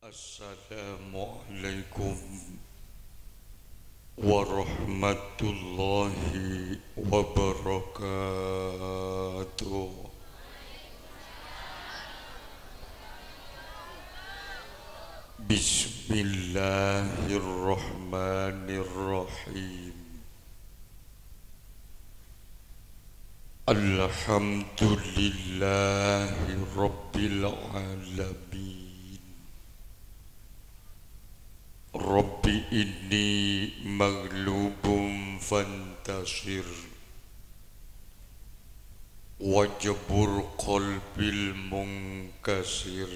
Assalamualaikum warahmatullahi wabarakatuh. Bismillahirrahmanirrahim. Alhamdulillahi rabbil alamin. Rabbi inni maghlubun fantasir wajbur qalbil munkasir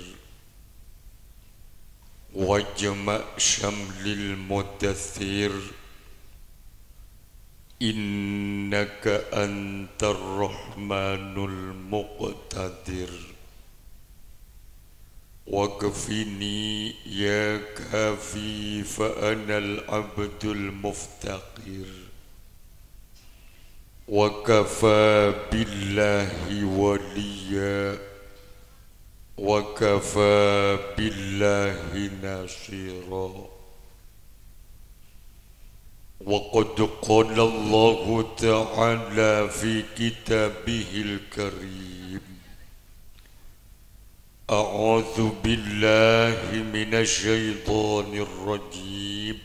wajma' syamlil mudaththir innaka antar rahmanul muqtadir waqfini ya kafi fa anal abdul muftaqir wa kafa billahi waliya wa kafa billahi nasira wa qad qala Allah ta'ala fi kitabihil karim A'udzu billahi minasy syaithanir rajim.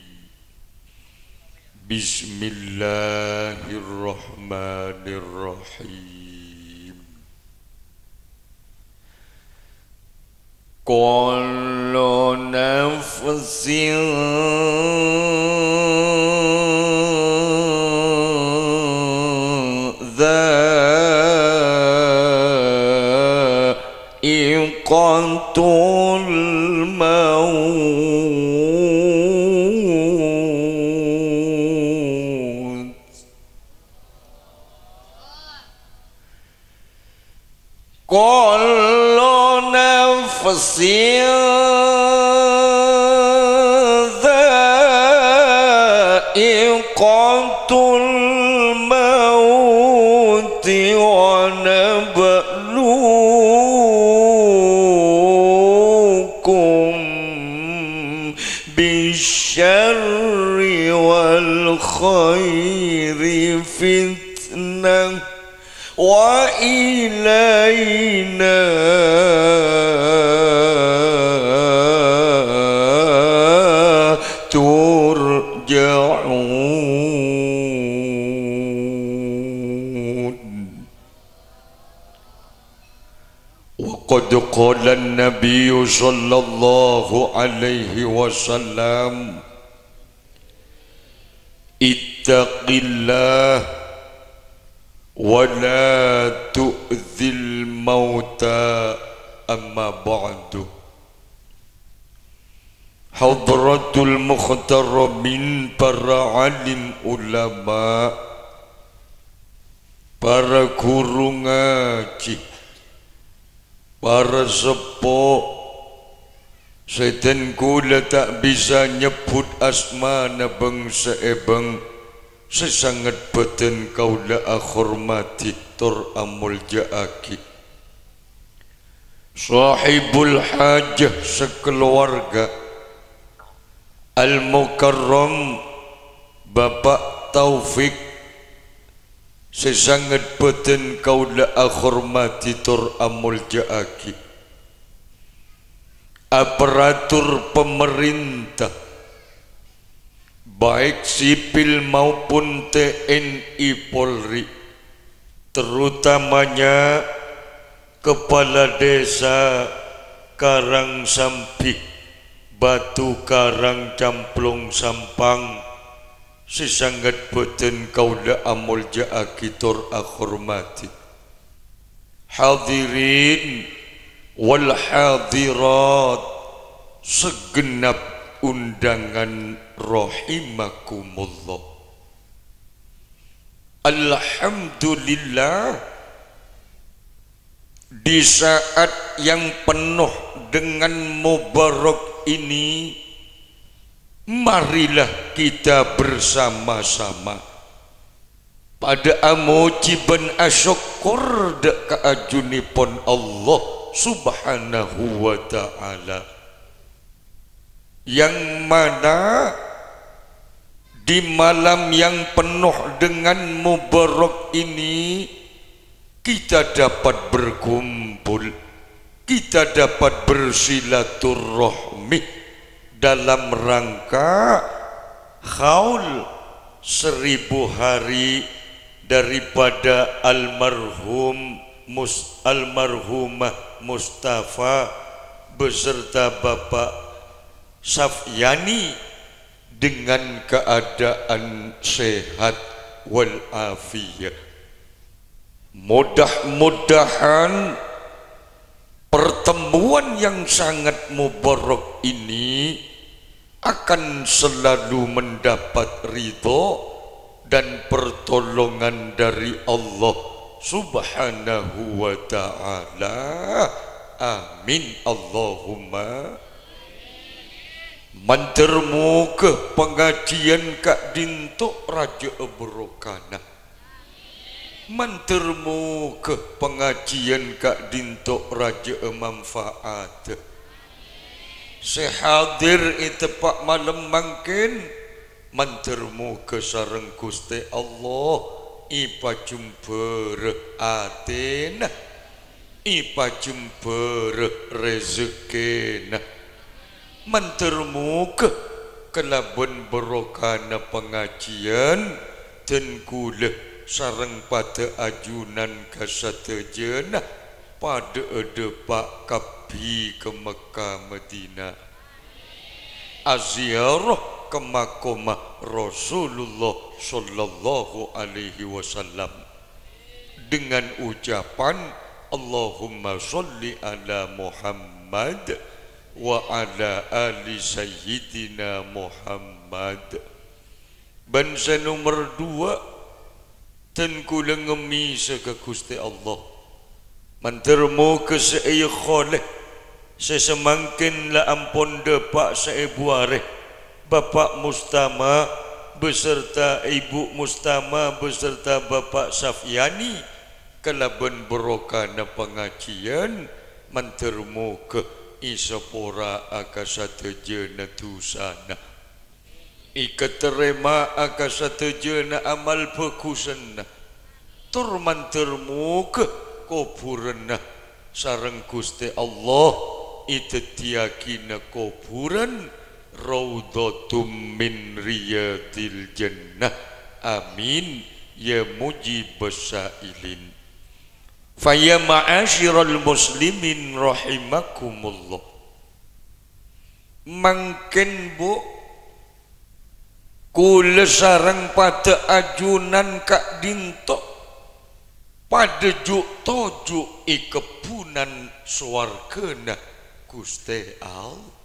Bismillahirrahmanirrahim. Kullu nafsin dha'iqatul maut. Kullu nafsin dha'iqatul maut wa nabluukum bisyarri wal khairi fitnah wa ilayna turja'un. Wa qad qala an-nabiy sallallahu alaihi wasallam ittaqillah wa la tu'dzil mauta amma ba'du. Hadratul muhtaramin, para alim ulama, para guru ngaji, para sepuh, sedan kula tak bisa nyebut asmana bangsa ebang sesangat badan kaula akhormati tur amul ja'aki sahibul hajah sekeluarga al-mukarram Bapak Taufik sesangat badan kaula akhormati tur amul ja'aki aparatur pemerintah baik sipil maupun TNI Polri, terutamanya Kepala Desa Karangsampih, Batu Karang Camplung Sampang, sesanggat boten kaula amul ja'aki tur akhormati. Hadirin wal hadirat segenap undangan rahimakumullah. Alhamdulillah, di saat yang penuh dengan mubarak ini, marilah kita bersama-sama pada amujiban asyukur dak kaajunipun Allah subhanahu wa ta'ala yang mana di malam yang penuh dengan mubarak ini kita dapat berkumpul, kita dapat bersilaturahmi dalam rangka haul 1000 hari daripada almarhumah Mustafa beserta Bapak Safyani dengan keadaan sehat walafiat. Mudah-mudahan pertemuan yang sangat mubarak ini akan selalu mendapat ridho dan pertolongan dari Allah Subhanahu wa ta'ala. Amin Allahumma. Mantermu ke pengajian Kak Dinto Raja Berokana, mantermu ke pengajian Kak Dinto Raja Manfaat. Sehadir itu pak malam mangkin, mantermu ke sareng Gusti Allah ipa jumper atena, ipa jumper rezekina. Mantermu ke kelaban berokana pengajian dan kula sareng pada ajunan kasatejana pada depak kapi ke Mekah Madinah aziarah ke makomah Rasulullah sallallahu alaihi wasallam dengan ucapan Allahumma sholli ala Muhammad wa ala ali sayyidina Muhammad. Bangsa nomor 2 ten kula ngemis ke Gusti Allah mantermu ke saya kholeh sesemangkin la ampun depak saya buareh Bapak Mustama beserta Ibu Mustama beserta Bapak Safyani kelaban berokana pengajian mantermu ke isapora akasatejana tusana ikaterema akasatejana amal pekusana turmantermu ke kuburan sareng Gusti Allah itetiakina kuburan raudhatum min riyadil jannah. Amin ya mujibas sailin. Faya ma'asyiral muslimin rahimakumullah. Mangken bu kula sareng pada ajunan Kak Dinto pada juk tojuk kebunan swargana Gusti Allah.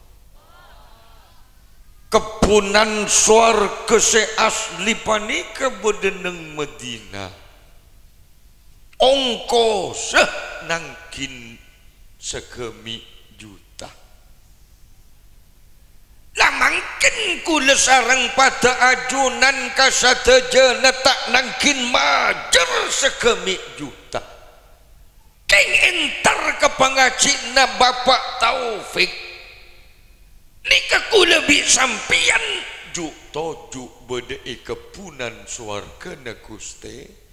Kebunan swarga se asli panika bedeneng Medina. Ongkos nangkin segemi juta. Lah mangkin kula sareng pada ajunan kasadejana tak nangkin majer segemi juta. Keng entar ke pangajina Bapak Taufik. Nika kula bi sampian juk tojuk bedei kebunan swargana Gusti.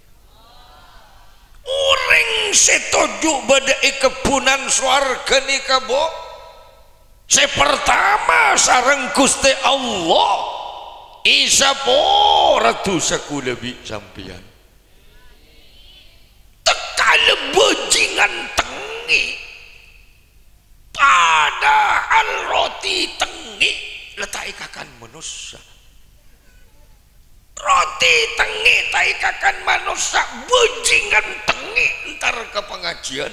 Orang setuju badai kebunan swarga nika bo. Sepertama sareng Gusti Allah isapo ratu sakula bi sampian. Tekal bejingan tengi. Padahal roti tengi letak ikakan manusia. Roti tengi taikakan manusia bejingan tengi entar ke pengajian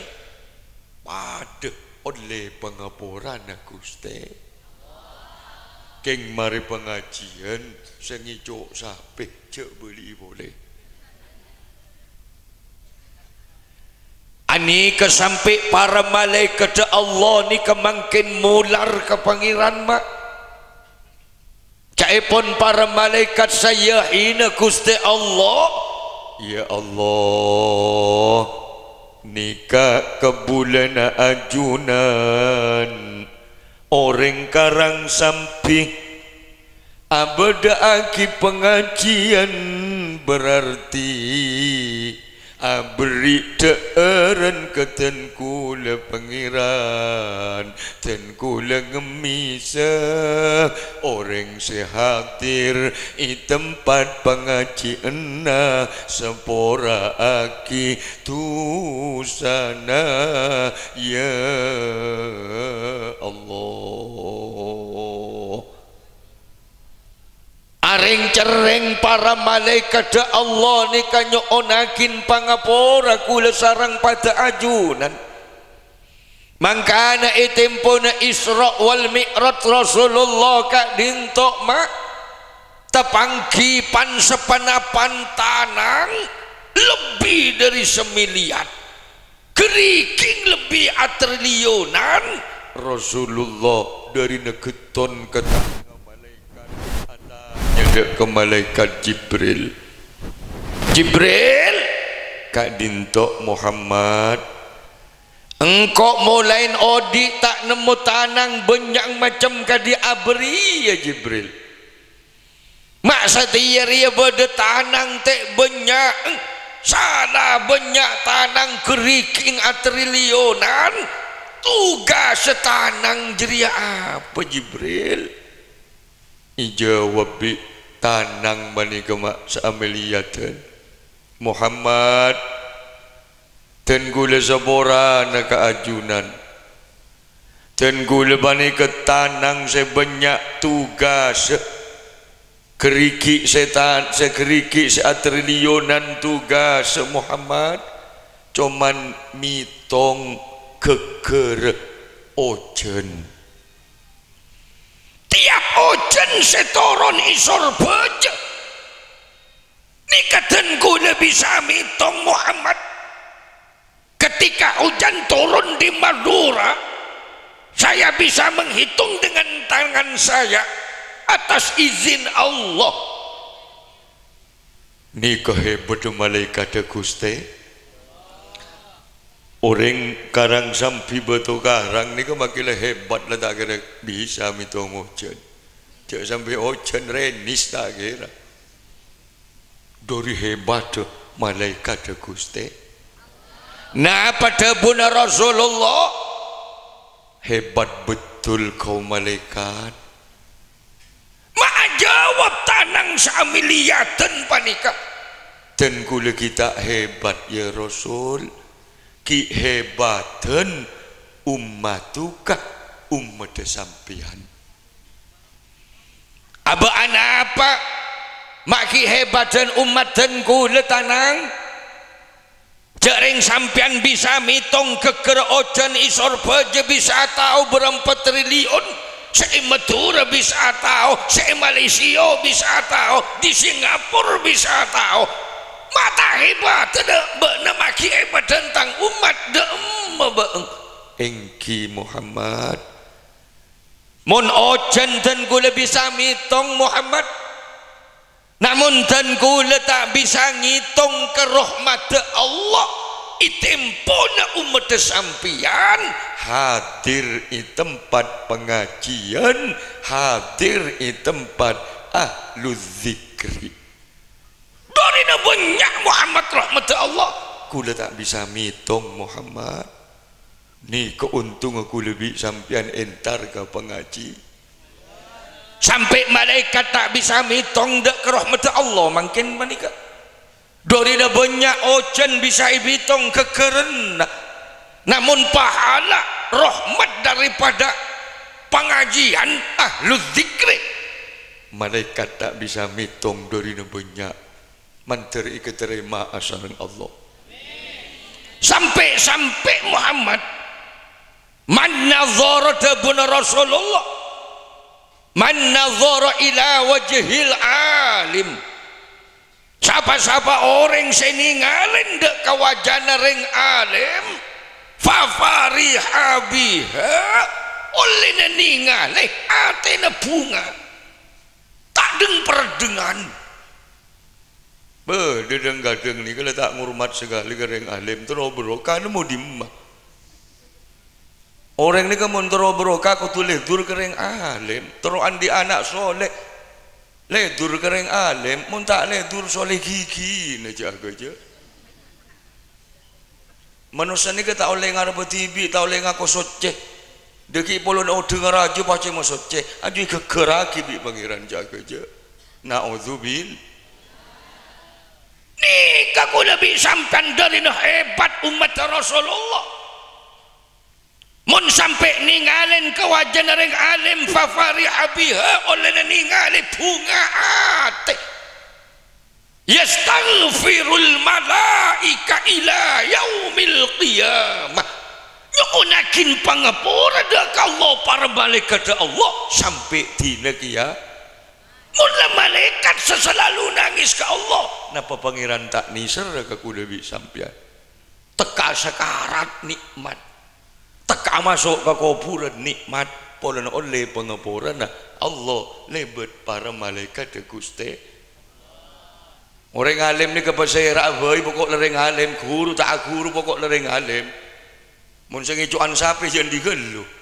pada oleh pengapuran Gusti. Keng mari pengajian sengicok sape cek beli boleh. Ani kesampai para malaikat Allah ni kemangkin mular ke pangeran mak. Caipun para malaikat saya hina Gusti Allah. Ya Allah, nikah ke bulan ajunan orang karang sampi abada aki pengajian berarti abri teeren keten kula pengiran ten kula ngemisa orang sehatir i tempat pengajian na sepora aki tusana ya Allah. Aring cereng para malaikat Allah ni kanyo onakin pangapora kula sarang pada ajunan. Mangkana itempo na Isra wal Mi'raj Rasulullah kak dintok mak tepangkipan sepanapan tanang lebih dari semiliar, keriking lebih atriliunan. Rasulullah dari negeton ke ke malaikat Jibril. Jibril kak dintok Muhammad, engkau mulain odi tak nemu tanang benyang macam kadi abri ya Jibril. Mak setia ria berde tanang tek benyak salah benyak tanang keriking atriliunan tugas setanang jeria apa Jibril? Ijawab bi tanang bani kemak seameliatan Muhammad ten gula sabora na kaajunan ten gula bani ke tanang sebanyak tugas keriki setan sekeriki seatriliunan tugas Muhammad cuman mitong keker ojen tiap ojen setoron isor beje nikaten gula bisa mitong Muhammad ketika hujan turun di Madura saya bisa menghitung dengan tangan saya atas izin Allah. Ni kehebat malaikat Gusti orang karang sampi betul karang ni kemakilah hebat lah tak kira bisa mitong ojen cak sampai ojen renis tak kira dari hebat malaikat Gusti. Nah pada buna Rasulullah hebat betul kau malaikat. Mak jawab tanang samiliatan panika dan kula kita hebat ya Rasul ki hebatan ummatuka umat sampian aba apa mak ki hebatan umat dan kula tanang jaring sampian bisa mitong keker ojan isor baja bisa tahu berapa triliun se Madura bisa tahu se Malaysia bisa tahu di Singapura bisa tahu mata hebat tidak benar maki hebat tentang umat beeng engki Muhammad mun ojan dan gula bisa mitong Muhammad namun dan gula tak bisa ngitung ke rahmat Allah itempona umat sampian hadir di tempat pengajian hadir di tempat ahlu zikri dari banyak Muhammad rahmat Allah kula tak bisa mitong Muhammad ni keuntung aku lebih sampian entar ke pengaji sampai malaikat tak bisa mitong dek ke rahmat Allah makin manika dari banyak ojen bisa ibitong kekeren namun pahala rahmat daripada pengajian ahlu zikri malaikat tak bisa mitong dari banyak menteri keterima asaran Allah sampai Muhammad man nazara dabuna Rasulullah man nazara ila wajhil alim siapa-siapa orang seningalin dek kawajana ring alim fafariha biha oleh ningali atena bunga tak deng perdengan dedeng gadeng ni kalau tak ngurmat sekali ke ring alim terus berokah nemu dimah orang ni kan mentero berokah kau tulis dur kering alim teruan di anak soleh ledur kering alim mun tak ledur soleh gigi aja aja manusia ni kita oleh ngarep TV tak oleh ngaku soceh deki polo nak dengar aja baca mau soceh aja gegeraki bi pangeran jaga aja naudzubil nih kaku lebih sampai dari hebat umat Rasulullah mun sampai ninggalin kewajan ring alim fafari abiha oleh ningali bunga ate yastaghfirul malaika ila yaumil qiyamah nyunakin pangapura dak Allah para malaikat Allah sampai dina kiamat mula malaikat selalu nangis ke Allah napa pangeran tak nisar ke kuda bisa sampean teka sekarat nikmat teka masuk ke kuburan nikmat polan oleh pengapuran Allah lebet para malaikat de Gusti orang alim ni kepasai rabai pokok lereng alim guru tak guru pokok lereng alim mun sing icuan sapi jangan digelu